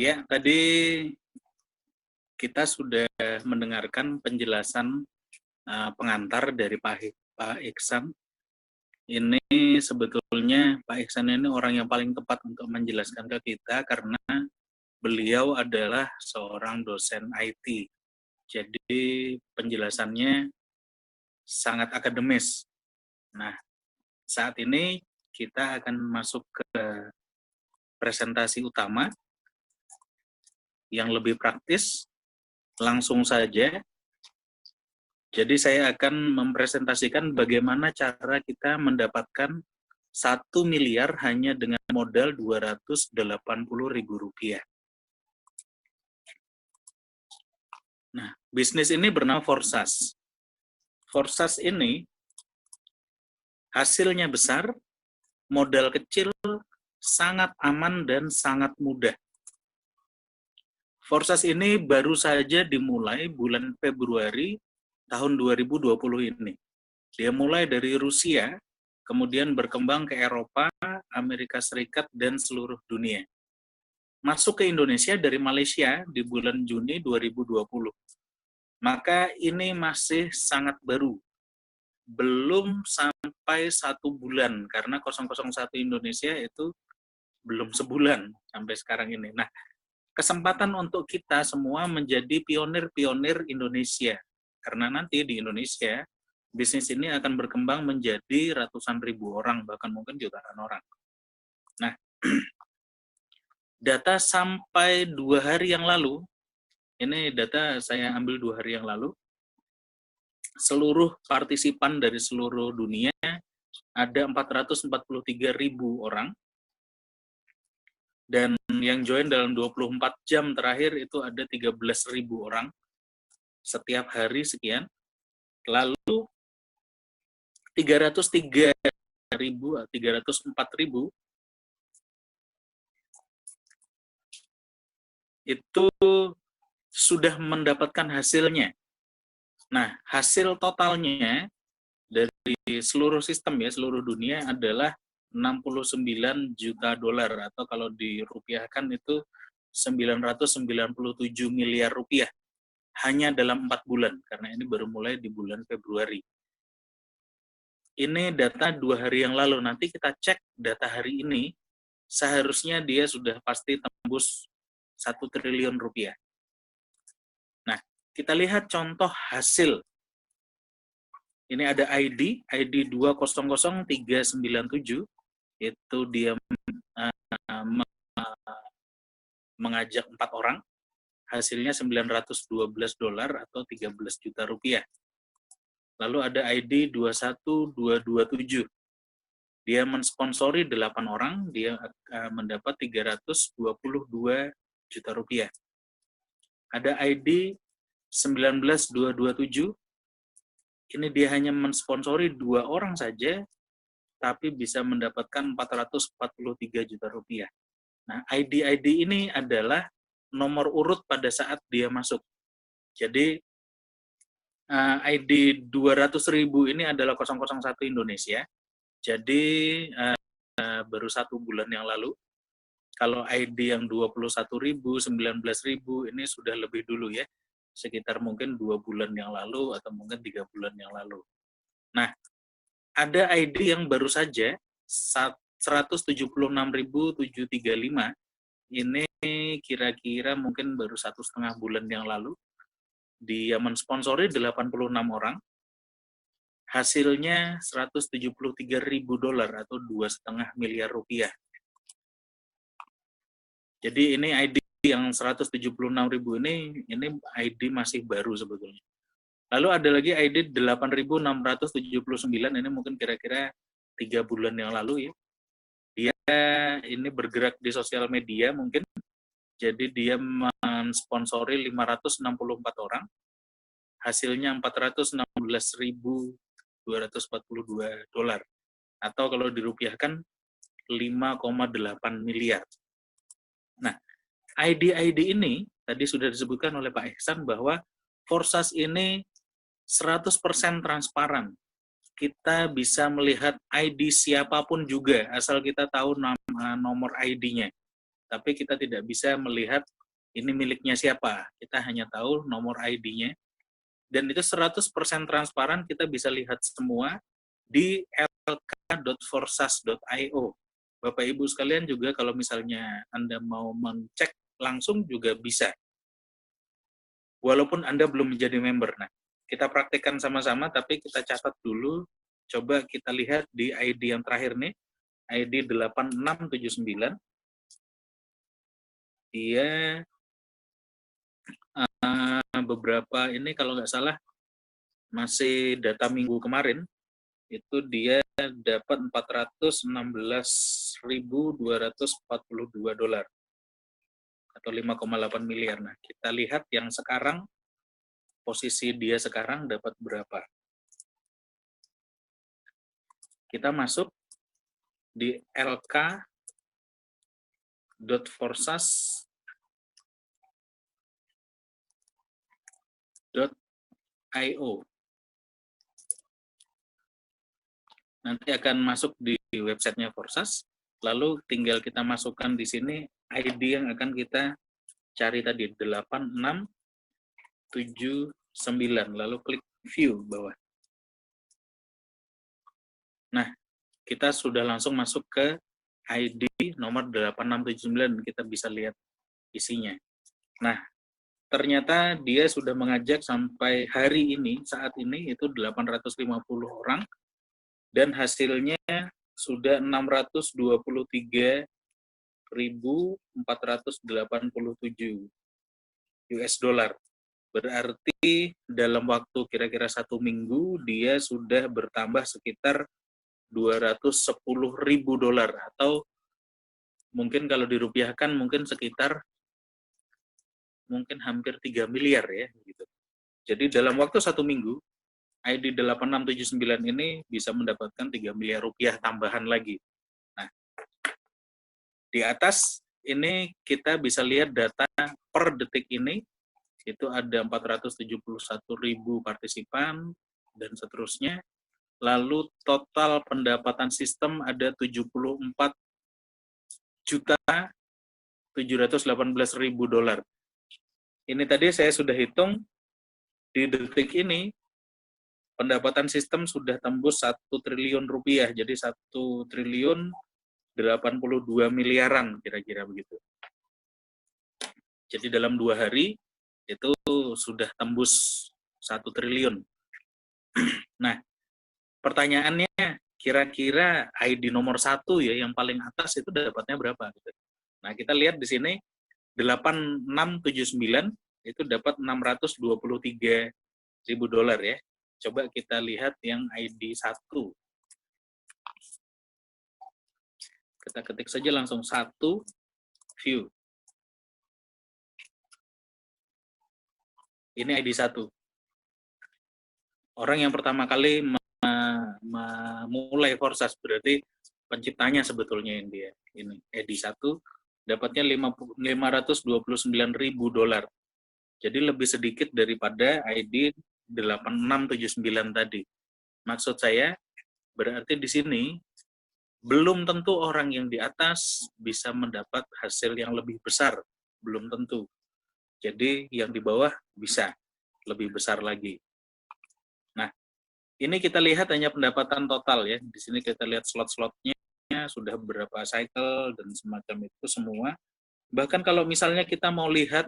Ya, tadi kita sudah mendengarkan penjelasan pengantar dari Pak Iksan. Ini sebetulnya Pak Iksan ini orang yang paling tepat untuk menjelaskan ke kita karena beliau adalah seorang dosen IT. Jadi penjelasannya sangat akademis. Nah, saat ini kita akan masuk ke presentasi utama yang lebih praktis. Langsung saja. Jadi saya akan mempresentasikan bagaimana cara kita mendapatkan 1 miliar hanya dengan modal Rp280.000. Nah, bisnis ini bernama Forsas. Forsas ini hasilnya besar, modal kecil, sangat aman dan sangat mudah. Forsas ini baru saja dimulai bulan Februari tahun 2020 ini. Dia mulai dari Rusia, kemudian berkembang ke Eropa, Amerika Serikat, dan seluruh dunia. Masuk ke Indonesia dari Malaysia di bulan Juni 2020. Maka ini masih sangat baru. Belum sampai 1 bulan, karena 001 Indonesia itu belum sebulan sampai sekarang ini. Nah, kesempatan untuk kita semua menjadi pionir-pionir Indonesia. Karena nanti di Indonesia, bisnis ini akan berkembang menjadi ratusan ribu orang, bahkan mungkin jutaan orang. Nah, data sampai 2 hari yang lalu, ini data saya ambil 2 hari yang lalu, seluruh partisipan dari seluruh dunia ada 443.000 orang, dan yang join dalam 24 jam terakhir itu ada 13.000 orang, setiap hari sekian. Lalu 304.000 itu sudah mendapatkan hasilnya. Nah, hasil totalnya dari seluruh sistem ya, seluruh dunia adalah 69 juta dolar, atau kalau dirupiahkan itu 997 miliar rupiah hanya dalam 4 bulan, karena ini baru mulai di bulan Februari. Ini data 2 hari yang lalu. Nanti kita cek data hari ini, seharusnya dia sudah pasti tembus 1 triliun rupiah. Nah, kita lihat contoh hasil. Ini ada ID 200397, itu dia mengajak 4 orang, hasilnya 912 dolar atau 13 juta rupiah. Lalu ada ID 21227, dia mensponsori 8 orang, dia mendapat 322 juta rupiah. Ada ID 19227, ini dia hanya mensponsori 2 orang saja, tapi bisa mendapatkan 443 juta rupiah. Nah, ID ini adalah nomor urut pada saat dia masuk. Jadi, ID 200.000 ini adalah 001 Indonesia. Jadi, baru 1 bulan yang lalu. Kalau ID yang 21.000, 19.000, ini sudah lebih dulu ya. Sekitar mungkin 2 bulan yang lalu atau mungkin 3 bulan yang lalu. Nah, ada ID yang baru saja 176.735, ini kira-kira mungkin baru 1,5 bulan yang lalu. Dia mensponsori 86 orang, hasilnya 173.000 dolar atau 2,5 miliar rupiah. Jadi ini ID yang 176.000 ini ID masih baru sebetulnya. Lalu ada lagi ID 8.679, ini mungkin kira-kira 3 bulan yang lalu ya. Dia ini bergerak di sosial media mungkin, jadi dia mensponsori 564 orang, hasilnya 416.242 dolar, atau kalau dirupiahkan 5,8 miliar. Nah, ID ini tadi sudah disebutkan oleh Pak Ihsan bahwa Forsas ini 100% transparan. Kita bisa melihat ID siapapun juga, asal kita tahu nomor ID-nya. tapi kita tidak bisa melihat ini miliknya siapa. Kita hanya tahu nomor ID-nya, dan itu 100% transparan, kita bisa lihat semua di lk.forsas.io. Bapak Ibu sekalian juga kalau misalnya Anda mau mencek langsung juga bisa, walaupun Anda belum menjadi member. Nah, kita praktekkan sama-sama, tapi kita catat dulu. Coba kita lihat di ID yang terakhir nih, ID 8679. Dia beberapa ini kalau nggak salah masih data minggu kemarin, itu dia dapat $416.242 atau 5,8 miliar. Nah, kita lihat yang sekarang, posisi dia sekarang dapat berapa. Kita masuk di lk.forsas.io. Nanti akan masuk di websitenya Forsas, lalu tinggal kita masukkan di sini ID yang akan kita cari tadi, 8679, lalu klik view bawah. Nah, kita sudah langsung masuk ke ID nomor 8679, kita bisa lihat isinya. Nah, ternyata dia sudah mengajak sampai hari ini, saat ini itu 850 orang, dan hasilnya sudah 623.487 US dollar. Berarti dalam waktu kira-kira 1 minggu dia sudah bertambah sekitar 210.000 dolar, atau mungkin kalau dirupiahkan mungkin sekitar hampir 3 miliar ya gitu. Jadi dalam waktu 1 minggu ID 8679 ini bisa mendapatkan 3 miliar rupiah tambahan lagi. Nah, di atas ini kita bisa lihat data per detik ini, itu ada 471.000 partisipan dan seterusnya. Lalu total pendapatan sistem ada 74.718.000 dolar. Ini tadi saya sudah hitung, di detik ini pendapatan sistem sudah tembus 1 triliun rupiah, jadi 1.082 miliaran kira-kira begitu. Jadi dalam 2 hari itu sudah tembus 1 triliun. Nah, pertanyaannya, kira-kira ID nomor 1 ya, yang paling atas itu dapatnya berapa? Nah, kita lihat di sini 8679 itu dapat 623.000 dolar ya. Coba kita lihat yang ID 1. Kita ketik saja langsung 1 view. Ini ID 1. Orang yang pertama kali memulai Forsas, berarti penciptanya sebetulnya yang dia. Ini ID 1 dapatnya 529.000 dolar. Jadi lebih sedikit daripada ID 8679 tadi. Maksud saya, berarti di sini belum tentu orang yang di atas bisa mendapat hasil yang lebih besar, belum tentu. Jadi yang di bawah bisa lebih besar lagi. Nah, ini kita lihat hanya pendapatan total ya. Di sini kita lihat slot-slotnya sudah berapa cycle dan semacam itu semua. Bahkan kalau misalnya kita mau lihat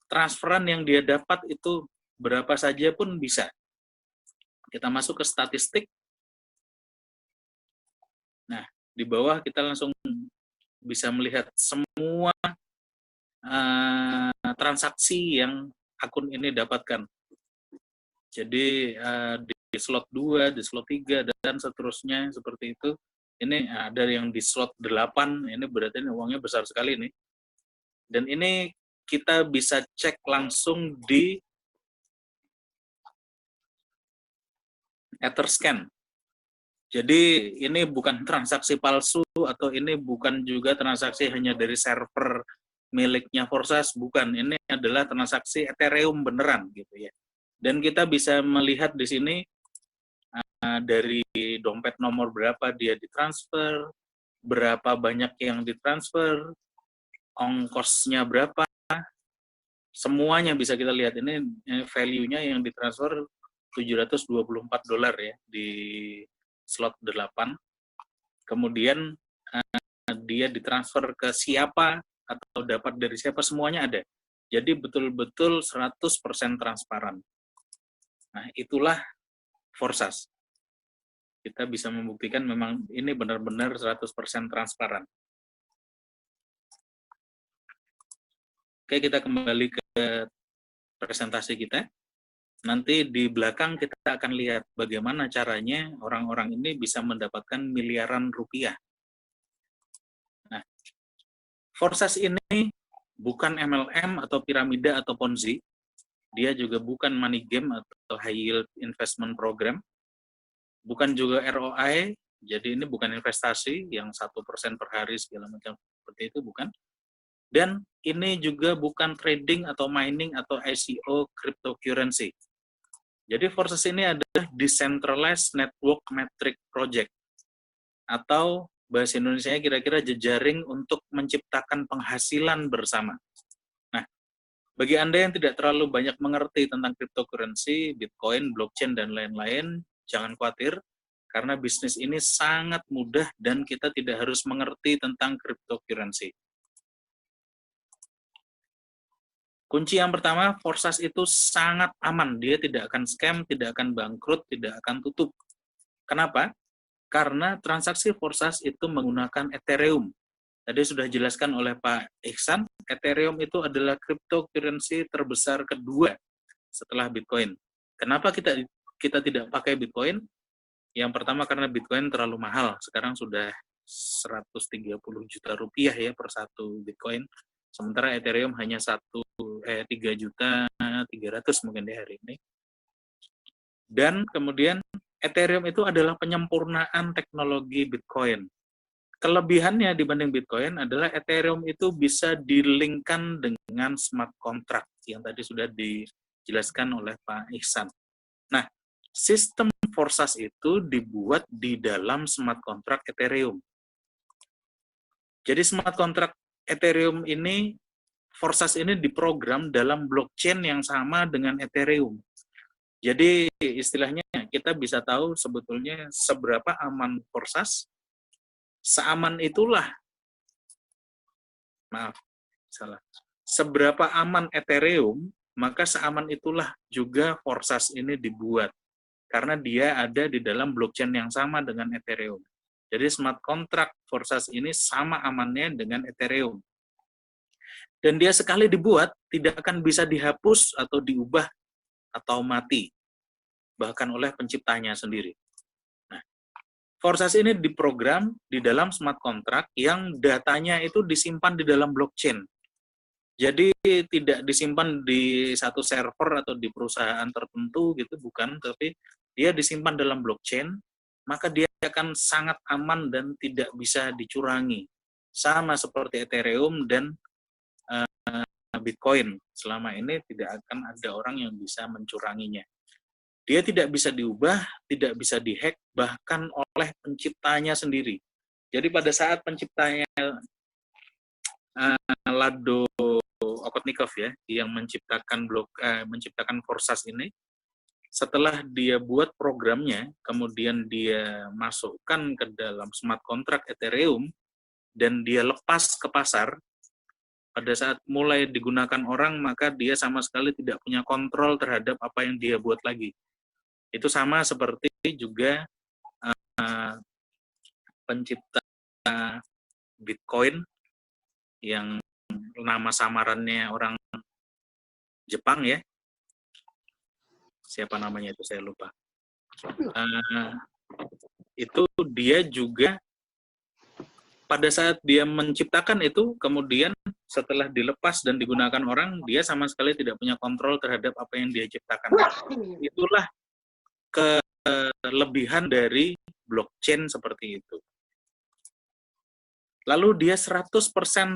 transferan yang dia dapat itu berapa saja pun bisa. Kita masuk ke statistik. Nah, di bawah kita langsung bisa melihat semua transaksi yang akun ini dapatkan. Jadi di slot 2, di slot 3, dan seterusnya seperti itu. Ini ada yang di slot 8, ini berarti ini uangnya besar sekali nih. Dan ini kita bisa cek langsung di Etherscan. Jadi ini bukan transaksi palsu, atau ini bukan juga transaksi hanya dari server miliknya Forsas, bukan. Ini adalah transaksi Ethereum beneran gitu ya. Dan kita bisa melihat di sini dari dompet nomor berapa dia ditransfer, berapa banyak yang ditransfer, ongkosnya berapa, semuanya bisa kita lihat. Ini value-nya yang ditransfer $724 ya di slot 8. Kemudian dia ditransfer ke siapa atau dapat dari siapa, semuanya ada. Jadi betul-betul 100% transparan. Nah, itulah Forsas. Kita bisa membuktikan memang ini benar-benar 100% transparan. Oke, kita kembali ke presentasi kita. Nanti di belakang kita akan lihat bagaimana caranya orang-orang ini bisa mendapatkan miliaran rupiah. Nah, Forsas ini bukan MLM atau piramida atau Ponzi. Dia juga bukan money game atau high yield investment program. Bukan juga ROI, jadi ini bukan investasi yang 1% per hari segala macam seperti itu, bukan. Dan ini juga bukan trading atau mining atau ICO cryptocurrency. Jadi Forsas ini adalah Decentralized Network Metric Project, atau bahasa Indonesia kira-kira jejaring untuk menciptakan penghasilan bersama. Nah, bagi Anda yang tidak terlalu banyak mengerti tentang cryptocurrency, Bitcoin, blockchain, dan lain-lain, jangan khawatir, karena bisnis ini sangat mudah dan kita tidak harus mengerti tentang cryptocurrency. Kunci yang pertama, Forsas itu sangat aman. Dia tidak akan scam, tidak akan bangkrut, tidak akan tutup. Kenapa? Karena transaksi Forsas itu menggunakan Ethereum. Tadi sudah dijelaskan oleh Pak Ihsan, Ethereum itu adalah cryptocurrency terbesar kedua setelah Bitcoin. Kenapa kita tidak pakai Bitcoin? Yang pertama karena Bitcoin terlalu mahal. Sekarang sudah 130 juta rupiah ya per satu Bitcoin. Sementara Ethereum hanya 3.300.000 mungkin di hari ini. Dan kemudian Ethereum itu adalah penyempurnaan teknologi Bitcoin. Kelebihannya dibanding Bitcoin adalah Ethereum itu bisa dilingkan dengan smart contract yang tadi sudah dijelaskan oleh Pak Ihsan. Nah, sistem Forsas itu dibuat di dalam smart contract Ethereum. Jadi smart contract Ethereum ini, Forsas ini diprogram dalam blockchain yang sama dengan Ethereum. Jadi istilahnya kita bisa tahu sebetulnya seberapa aman Forsas, seaman itulah, seberapa aman Ethereum, maka seaman itulah juga Forsas ini dibuat. Karena dia ada di dalam blockchain yang sama dengan Ethereum. Jadi smart contract Forsas ini sama amannya dengan Ethereum. Dan dia sekali dibuat, tidak akan bisa dihapus atau diubah atau mati. Bahkan oleh penciptanya sendiri. Nah, Forsas ini diprogram di dalam smart contract yang datanya itu disimpan di dalam blockchain. Jadi tidak disimpan di satu server atau di perusahaan tertentu gitu, bukan. Tapi dia disimpan dalam blockchain, maka dia akan sangat aman dan tidak bisa dicurangi. Sama seperti Ethereum dan Bitcoin. Selama ini tidak akan ada orang yang bisa mencuranginya. Dia tidak bisa diubah, tidak bisa dihack, bahkan oleh penciptanya sendiri. Jadi pada saat penciptanya Lado Okotnikov ya, yang menciptakan Forsas ini, setelah dia buat programnya, kemudian dia masukkan ke dalam smart contract Ethereum, dan dia lepas ke pasar, pada saat mulai digunakan orang, maka dia sama sekali tidak punya kontrol terhadap apa yang dia buat lagi. Itu sama seperti juga pencipta Bitcoin, yang nama samarannya orang Jepang ya. Siapa namanya itu, saya lupa. Itu dia juga pada saat dia menciptakan itu, kemudian setelah dilepas dan digunakan orang, dia sama sekali tidak punya kontrol terhadap apa yang dia ciptakan. Itulah kelebihan dari blockchain seperti itu. Lalu dia 100%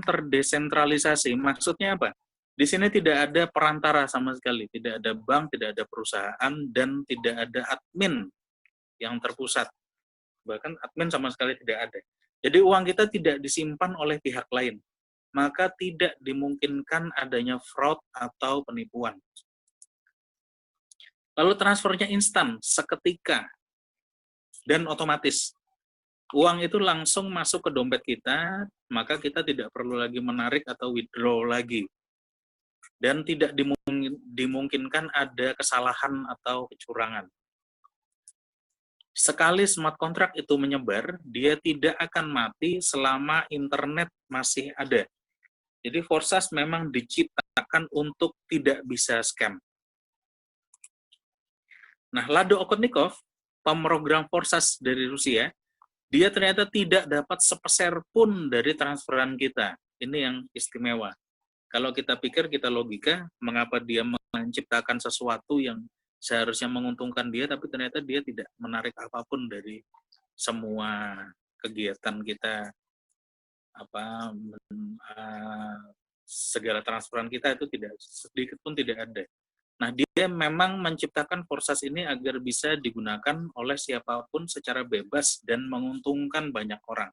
terdesentralisasi. Maksudnya apa? Di sini tidak ada perantara sama sekali, tidak ada bank, tidak ada perusahaan, dan tidak ada admin yang terpusat. Bahkan admin sama sekali tidak ada. Jadi uang kita tidak disimpan oleh pihak lain. maka tidak dimungkinkan adanya fraud atau penipuan. Lalu transfernya instan, seketika, dan otomatis. Uang itu langsung masuk ke dompet kita, maka kita tidak perlu lagi menarik atau withdraw lagi. Dan tidak dimungkinkan ada kesalahan atau kecurangan. Sekali smart contract itu menyebar, dia tidak akan mati selama internet masih ada. Jadi Forsas memang diciptakan untuk tidak bisa scam. Nah, Lado Okotnikov, pemrogram Forsas dari Rusia, dia ternyata tidak dapat sepeser pun dari transferan kita. Ini yang istimewa. Kalau kita pikir, kita logika, mengapa dia menciptakan sesuatu yang seharusnya menguntungkan dia, tapi ternyata dia tidak menarik apapun dari semua kegiatan kita, segala transferan kita itu tidak sedikit pun tidak ada. Nah, dia memang menciptakan Forsas ini agar bisa digunakan oleh siapapun secara bebas dan menguntungkan banyak orang.